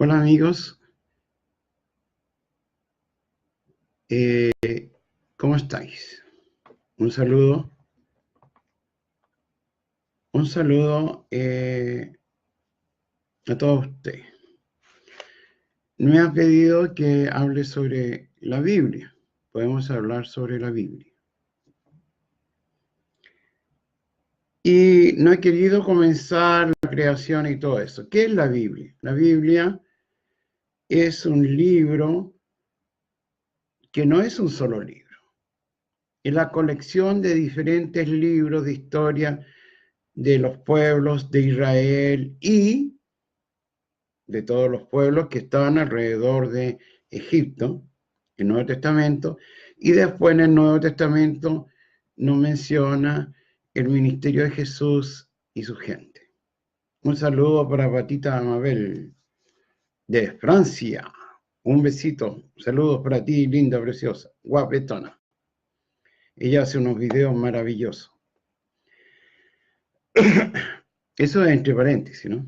Hola amigos, ¿cómo estáis? Un saludo a todos ustedes. Me han pedido que hable sobre la Biblia. Podemos hablar sobre la Biblia. Y no he querido comenzar la creación y todo eso. ¿Qué es la Biblia? La Biblia es un libro que no es un solo libro. Es la colección de diferentes libros de historia de los pueblos de Israel y de todos los pueblos que estaban alrededor de Egipto, el Nuevo Testamento, y después en el Nuevo Testamento nos menciona el ministerio de Jesús y su gente. Un saludo para Patita Amabel de Francia. Un besito. Saludos para ti, linda, preciosa, guapetona. Ella hace unos videos maravillosos. Eso es entre paréntesis, ¿no?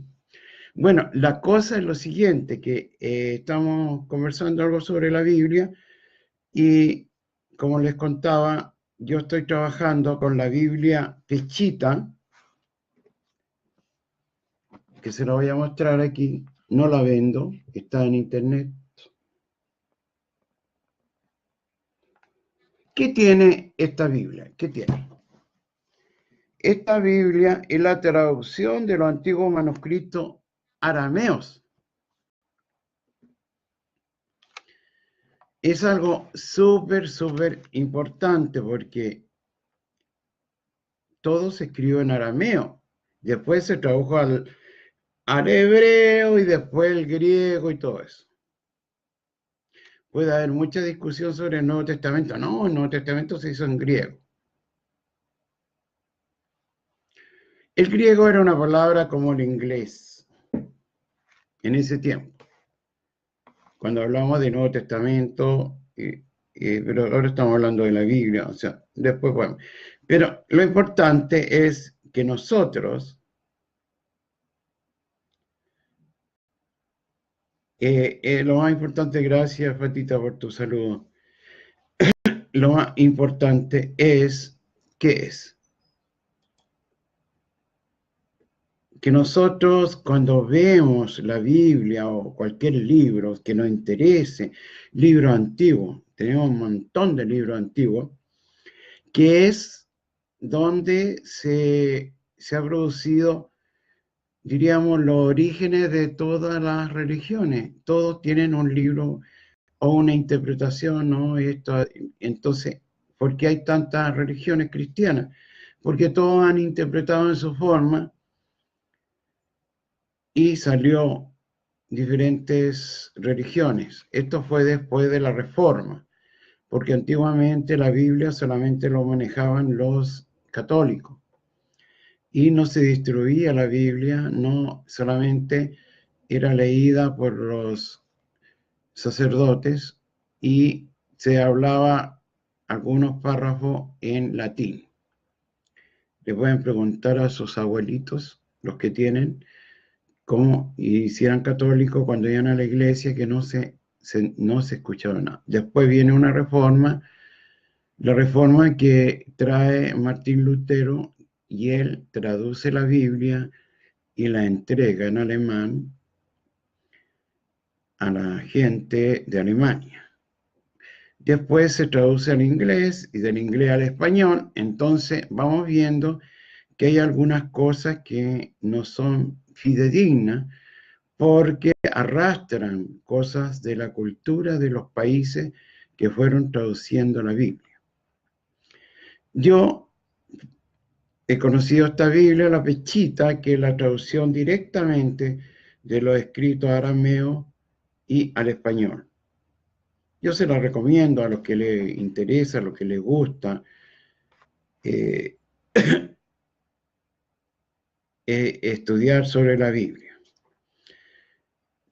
Bueno, la cosa es lo siguiente, que estamos conversando algo sobre la Biblia y como les contaba, yo estoy trabajando con la Biblia Pechita, que se la voy a mostrar aquí, no la vendo, está en internet. ¿Qué tiene esta Biblia? ¿Qué tiene? Esta Biblia es la traducción de los antiguos manuscritos arameos. Es algo súper importante porque todo se escribió en arameo. Después se tradujo al hebreo y después el griego y todo eso. Puede haber mucha discusión sobre el Nuevo Testamento. No, el Nuevo Testamento se hizo en griego. El griego era una palabra como el inglés en ese tiempo. Cuando hablamos del Nuevo Testamento, pero ahora estamos hablando de la Biblia, o sea, después bueno. Pero lo importante es que nosotros lo más importante, gracias Fatita por tu saludo. Lo más importante es, ¿qué es? Que nosotros cuando vemos la Biblia o cualquier libro que nos interese, libro antiguo, tenemos un montón de libros antiguos, que es donde se ha producido, diríamos, los orígenes de todas las religiones. Todos tienen un libro o una interpretación, ¿no? Entonces, ¿por qué hay tantas religiones cristianas? Porque todos han interpretado en su forma y salió diferentes religiones. Esto fue después de la Reforma, porque antiguamente la Biblia solamente lo manejaban los católicos y no se distribuía la Biblia, no solamente era leída por los sacerdotes y se hablaba algunos párrafos en latín. Le pueden preguntar a sus abuelitos, los que tienen, cómo hicieran católicos cuando iban a la iglesia, que no se escuchaba nada. Después viene una reforma, la reforma que trae Martín Lutero, y él traduce la Biblia y la entrega en alemán a la gente de Alemania. Después se traduce al inglés y del inglés al español. Entonces vamos viendo que hay algunas cosas que no son fidedignas porque arrastran cosas de la cultura de los países que fueron traduciendo la Biblia. Yo he conocido esta Biblia, la Pechita, que es la traducción directamente de los escritos arameos y al español. Yo se la recomiendo a los que les interesa, a los que les gusta estudiar sobre la Biblia.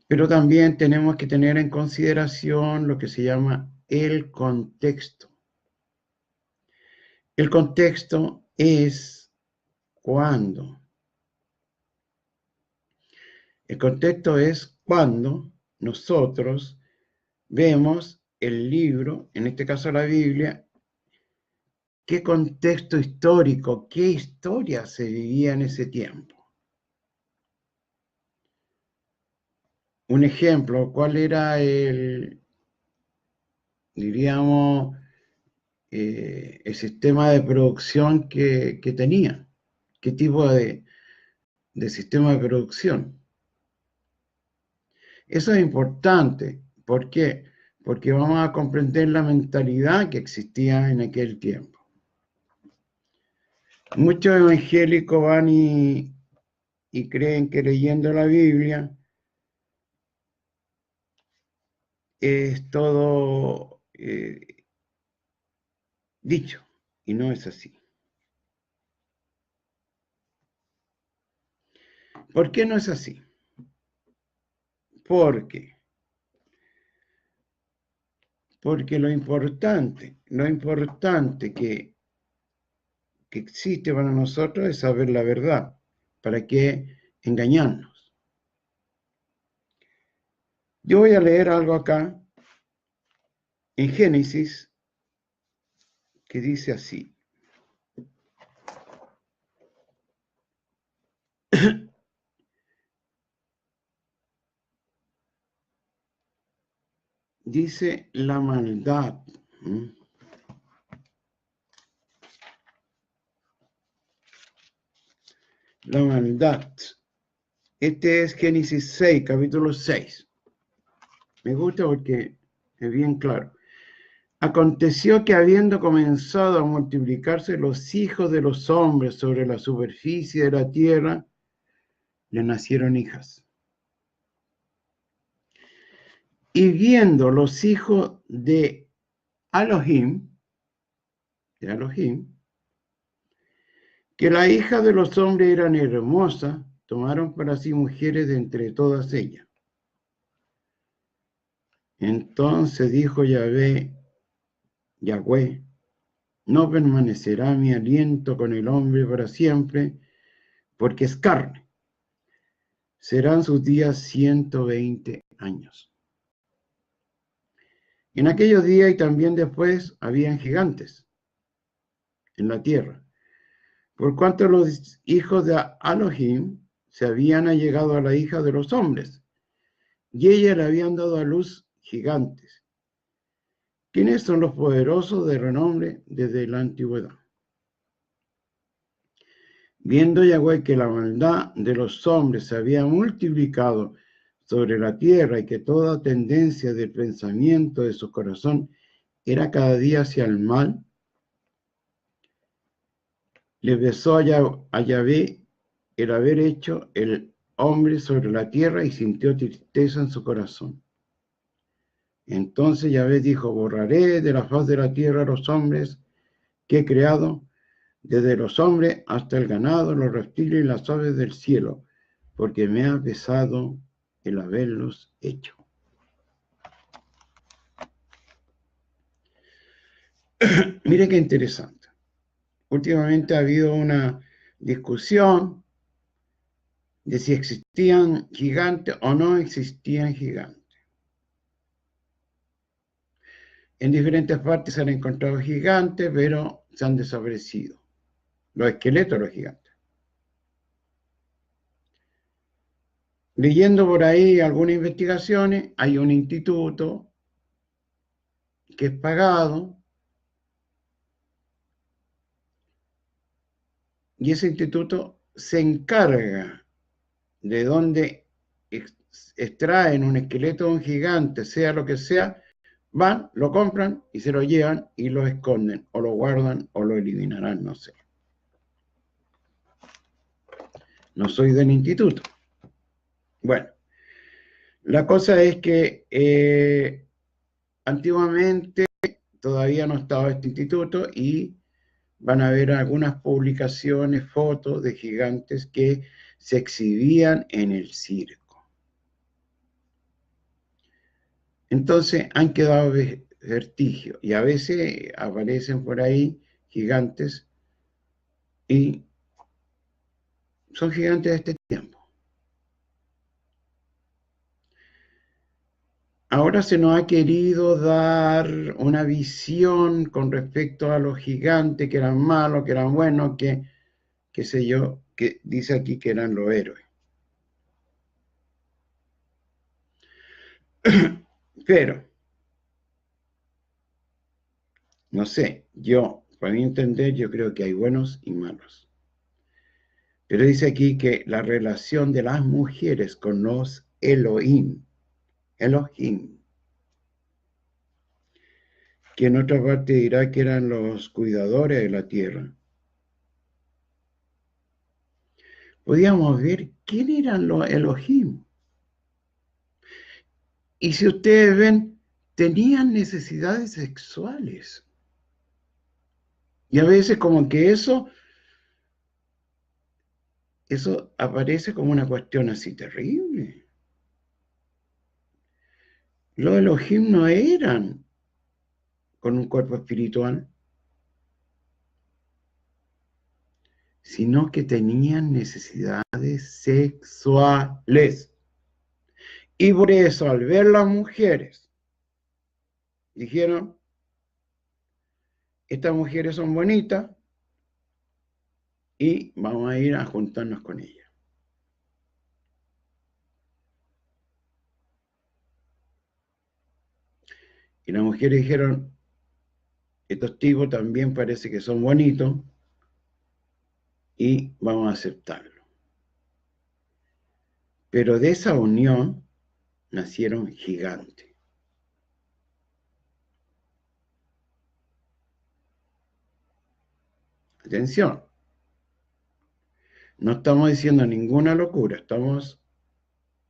Pero también tenemos que tener en consideración lo que se llama el contexto. El contexto es cuando. El contexto es cuando nosotros vemos el libro, en este caso la Biblia, qué contexto histórico, qué historia se vivía en ese tiempo. Un ejemplo, ¿cuál era diríamos, el sistema de producción que tenía? ¿Qué tipo de sistema de producción? Eso es importante. ¿Por qué? Porque vamos a comprender la mentalidad que existía en aquel tiempo. Muchos evangélicos van y creen que leyendo la Biblia es todo dicho, y no es así. ¿Por qué no es así? Porque lo importante que existe para nosotros es saber la verdad. ¿Para qué engañarnos? Yo voy a leer algo acá en Génesis que dice así. Dice la maldad. La maldad. Este es Génesis 6, capítulo 6. Me gusta porque es bien claro. Aconteció que habiendo comenzado a multiplicarse los hijos de los hombres sobre la superficie de la tierra, le nacieron hijas. Y viendo los hijos de Elohim, que las hijas de los hombres eran hermosas, tomaron para sí mujeres de entre todas ellas. Entonces dijo Yahweh, no permanecerá mi aliento con el hombre para siempre, porque es carne. Serán sus días 120 años. En aquellos días y también después habían gigantes en la tierra, por cuanto los hijos de Elohim se habían allegado a la hija de los hombres, y ellas le habían dado a luz gigantes. ¿Quiénes son los poderosos de renombre desde la antigüedad? Viendo Yahweh que la maldad de los hombres se había multiplicado sobre la tierra y que toda tendencia del pensamiento de su corazón era cada día hacia el mal, le besó a Yahvé el haber hecho el hombre sobre la tierra y sintió tristeza en su corazón. Entonces Yahvé dijo, borraré de la faz de la tierra a los hombres que he creado, desde los hombres hasta el ganado, los reptiles y las aves del cielo, porque me ha pesado el haberlos hecho. Mire qué interesante. Últimamente ha habido una discusión de si existían gigantes o no existían gigantes. En diferentes partes se han encontrado gigantes, pero se han desaparecido. Los esqueletos de los gigantes. Leyendo por ahí algunas investigaciones, hay un instituto que es pagado y ese instituto se encarga de dónde extraen un esqueleto de un gigante, sea lo que sea, van, lo compran y se lo llevan y lo esconden, o lo guardan, o lo eliminarán, no sé. No soy del instituto. Bueno, la cosa es que antiguamente todavía no estaba este instituto y van a ver algunas publicaciones, fotos de gigantes que se exhibían en el circo. Entonces han quedado vestigio y a veces aparecen por ahí gigantes y son gigantes de este tiempo. ahora se nos ha querido dar una visión con respecto a los gigantes, que eran malos, que eran buenos, que qué sé yo, que dice aquí que eran los héroes. Pero, no sé, para mi entender, yo creo que hay buenos y malos. Pero dice aquí que la relación de las mujeres con los Elohim, que en otra parte dirá que eran los cuidadores de la tierra. Podíamos ver quién eran los Elohim. Y si ustedes ven, tenían necesidades sexuales. Y a veces como que eso aparece como una cuestión así terrible. Los Elohim no eran con un cuerpo espiritual, sino que tenían necesidades sexuales. Y por eso, al ver las mujeres, dijeron, estas mujeres son bonitas y vamos a ir a juntarnos con ellas. Y las mujeres dijeron, estos tipos también parece que son bonitos y vamos a aceptarlo. Pero de esa unión nacieron gigantes. Atención, no estamos diciendo ninguna locura, estamos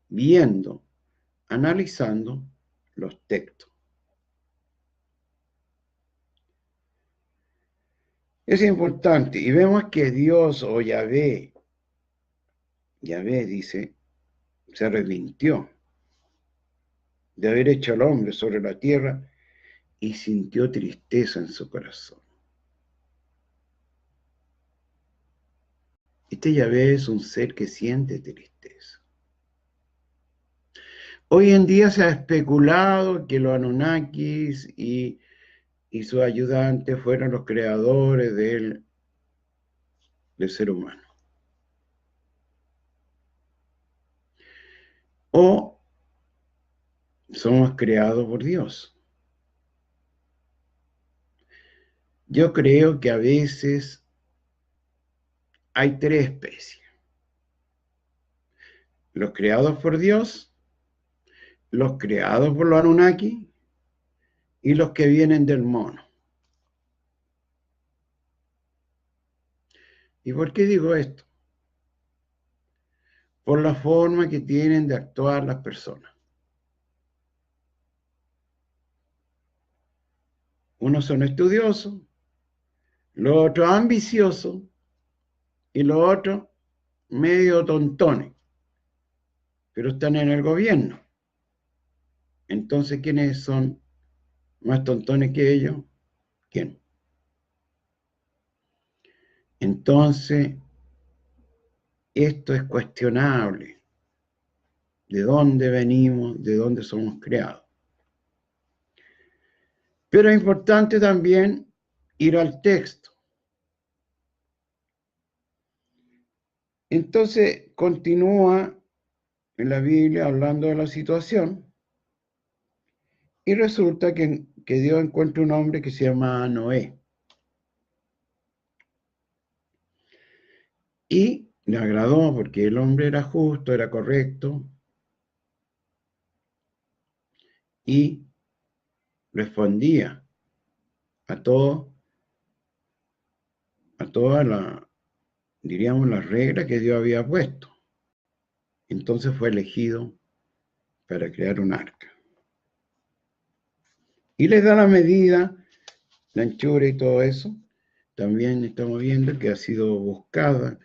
viendo, analizando los textos. Es importante, y vemos que Dios o Yahvé dice, se arrepintió de haber hecho al hombre sobre la tierra y sintió tristeza en su corazón. Este Yahvé es un ser que siente tristeza. Hoy en día se ha especulado que los Anunnakis y sus ayudantes fueron los creadores del ser humano. O somos creados por Dios. Yo creo que a veces hay tres especies. Los creados por Dios, los creados por los Anunnaki y los que vienen del mono. ¿Y por qué digo esto? Por la forma que tienen de actuar las personas. Unos son estudiosos, los otros ambiciosos y los otros medio tontones, pero están en el gobierno. Entonces, ¿quiénes son más tontones que ellos? ¿Quién? Entonces, esto es cuestionable. ¿De dónde venimos? ¿De dónde somos creados? Pero es importante también ir al texto. Entonces, continúa en la Biblia hablando de la situación y resulta que Dios encuentra un hombre que se llama Noé. Y le agradó porque el hombre era justo, era correcto y respondía a todas diríamos, las reglas que Dios había puesto. Entonces fue elegido para crear un arca. Y les da la medida, la anchura y todo eso. También estamos viendo que ha sido buscada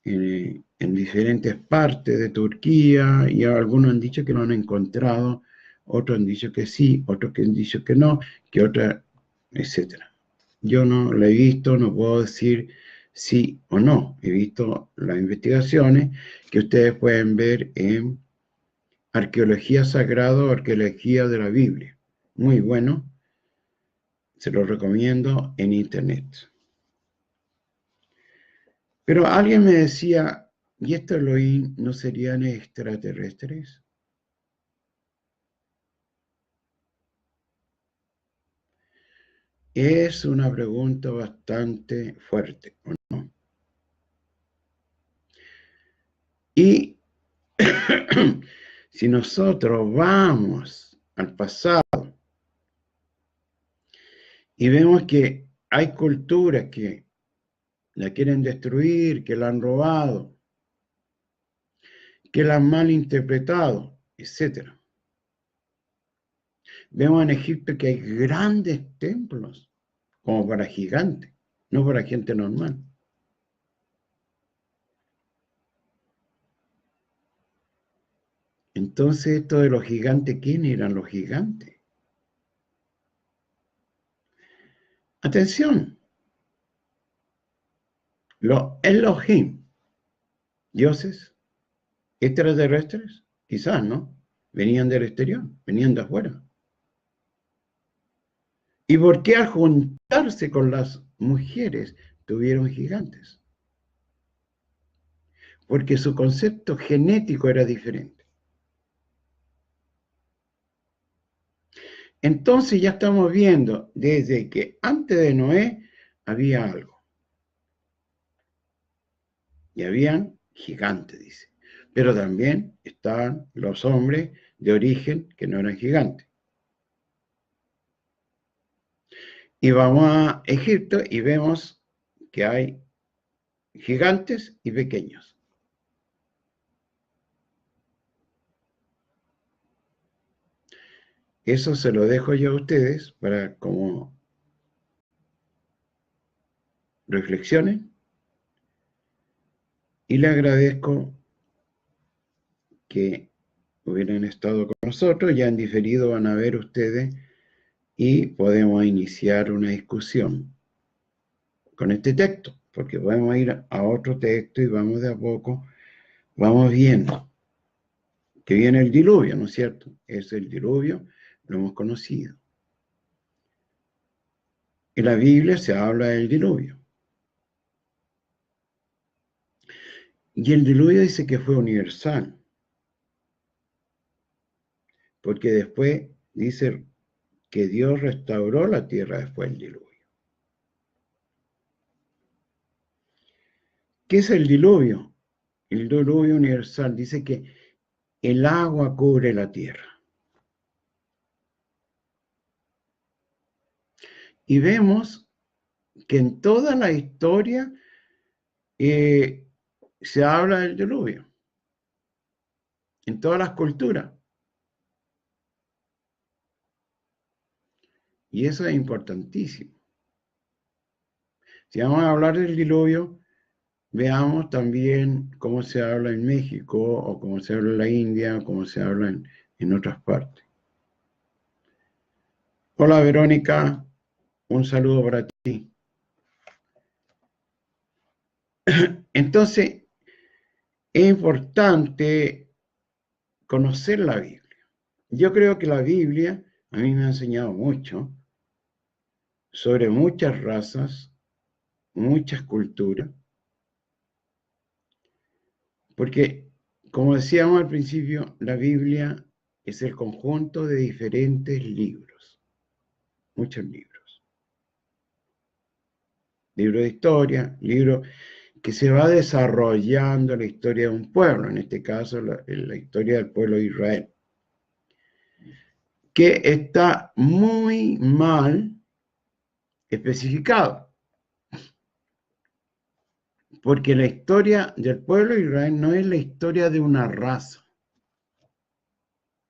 en diferentes partes de Turquía y algunos han dicho que lo han encontrado, otros han dicho que sí, otros que han dicho que no, que otra, etc. Yo no la he visto, no puedo decir sí o no. He visto las investigaciones que ustedes pueden ver en Arqueología Sagrada o Arqueología de la Biblia. Muy bueno. Se lo recomiendo en internet. Pero alguien me decía, ¿y estos Elohim no serían extraterrestres? Es una pregunta bastante fuerte, ¿o no? Y si nosotros vamos al pasado y vemos que hay culturas que la quieren destruir, que la han robado, que la han malinterpretado, etc. Vemos en Egipto que hay grandes templos, como para gigantes, no para gente normal. Entonces, esto de los gigantes, ¿quiénes eran los gigantes? Atención, los Elohim, dioses extraterrestres, quizás, ¿no? Venían del exterior, venían de afuera. ¿Y por qué al juntarse con las mujeres tuvieron gigantes? Porque su concepto genético era diferente. Entonces ya estamos viendo desde que antes de Noé había algo. Y habían gigantes, dice. Pero también estaban los hombres de origen que no eran gigantes. Y vamos a Egipto y vemos que hay gigantes y pequeños. Eso se lo dejo yo a ustedes para como reflexionen. Y le agradezco que hubieran estado con nosotros. Ya en diferido van a ver ustedes y podemos iniciar una discusión con este texto, porque podemos ir a otro texto y vamos de a poco, vamos viendo que viene el diluvio, ¿no es cierto? Es el diluvio, lo hemos conocido. En la Biblia se habla del diluvio. Y el diluvio dice que fue universal, porque después dice que Dios restauró la tierra después del diluvio. ¿Qué es el diluvio? El diluvio universal dice que el agua cubre la tierra. Y vemos que en toda la historia se habla del diluvio, en todas las culturas. Y eso es importantísimo. Si vamos a hablar del diluvio, veamos también cómo se habla en México, o cómo se habla en la India, o cómo se habla en otras partes. Hola Verónica, un saludo para ti. Entonces, es importante conocer la Biblia. Yo creo que la Biblia a mí me ha enseñado mucho sobre muchas razas, muchas culturas, porque, como decíamos al principio, la Biblia es el conjunto de diferentes libros, muchos libros. Libros de historia, libros que se va desarrollando la historia de un pueblo, en este caso la historia del pueblo de Israel, que está muy mal especificado. Porque la historia del pueblo de Israel no es la historia de una raza.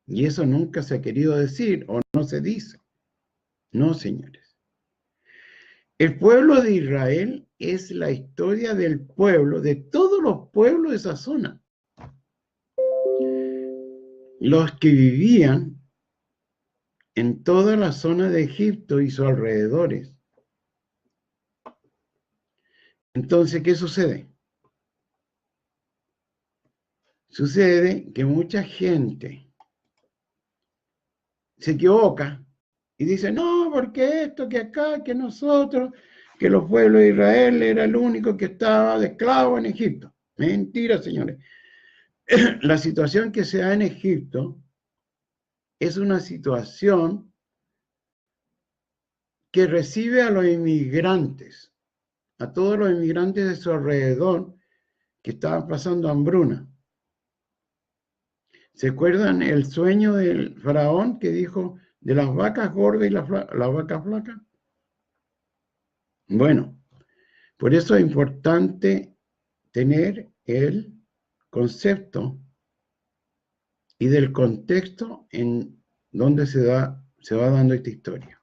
Y eso nunca se ha querido decir o no se dice. No, señores. El pueblo de Israel es la historia del pueblo, de todos los pueblos de esa zona. Los que vivían en toda la zona de Egipto y sus alrededores. Entonces, ¿qué sucede? Sucede que mucha gente se equivoca y dice, no, porque esto, que acá, que nosotros, que los pueblos de Israel era el único que estaba de esclavo en Egipto. Mentira, señores. La situación que se da en Egipto es una situación que recibe a los inmigrantes, a todos los inmigrantes de su alrededor que estaban pasando hambruna. ¿Se acuerdan el sueño del faraón que dijo de las vacas gordas y las vacas flacas? Bueno, por eso es importante tener el concepto y del contexto en donde se va dando esta historia.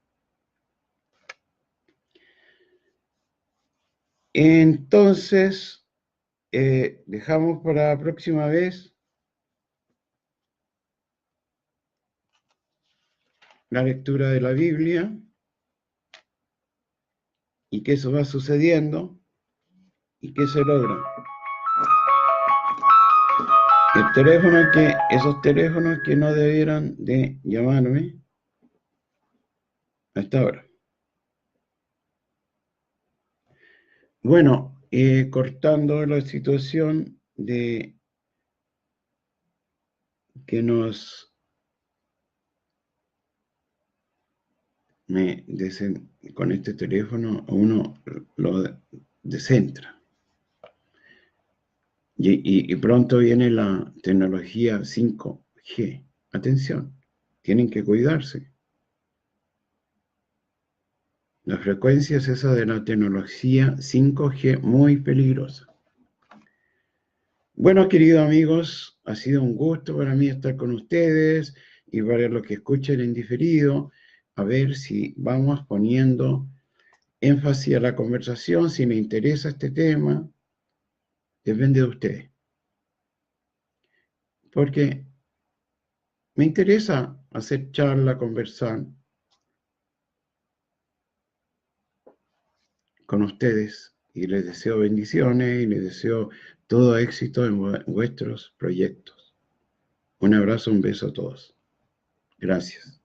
Entonces, dejamos para la próxima vez la lectura de la Biblia y que eso va sucediendo y que se logra. Esos teléfonos que no debieran de llamarme hasta ahora. Bueno, cortando la situación de que con este teléfono uno lo descentra. Y pronto viene la tecnología 5G. Atención, tienen que cuidarse. La frecuencia es esa de la tecnología 5G, muy peligrosa. Bueno, queridos amigos, ha sido un gusto para mí estar con ustedes y para los que escuchen en diferido, a ver si vamos poniendo énfasis a la conversación, si les interesa este tema, depende de ustedes. Porque me interesa hacer charla, conversar con ustedes y les deseo bendiciones y les deseo todo éxito en vuestros proyectos. Un abrazo, un beso a todos. Gracias.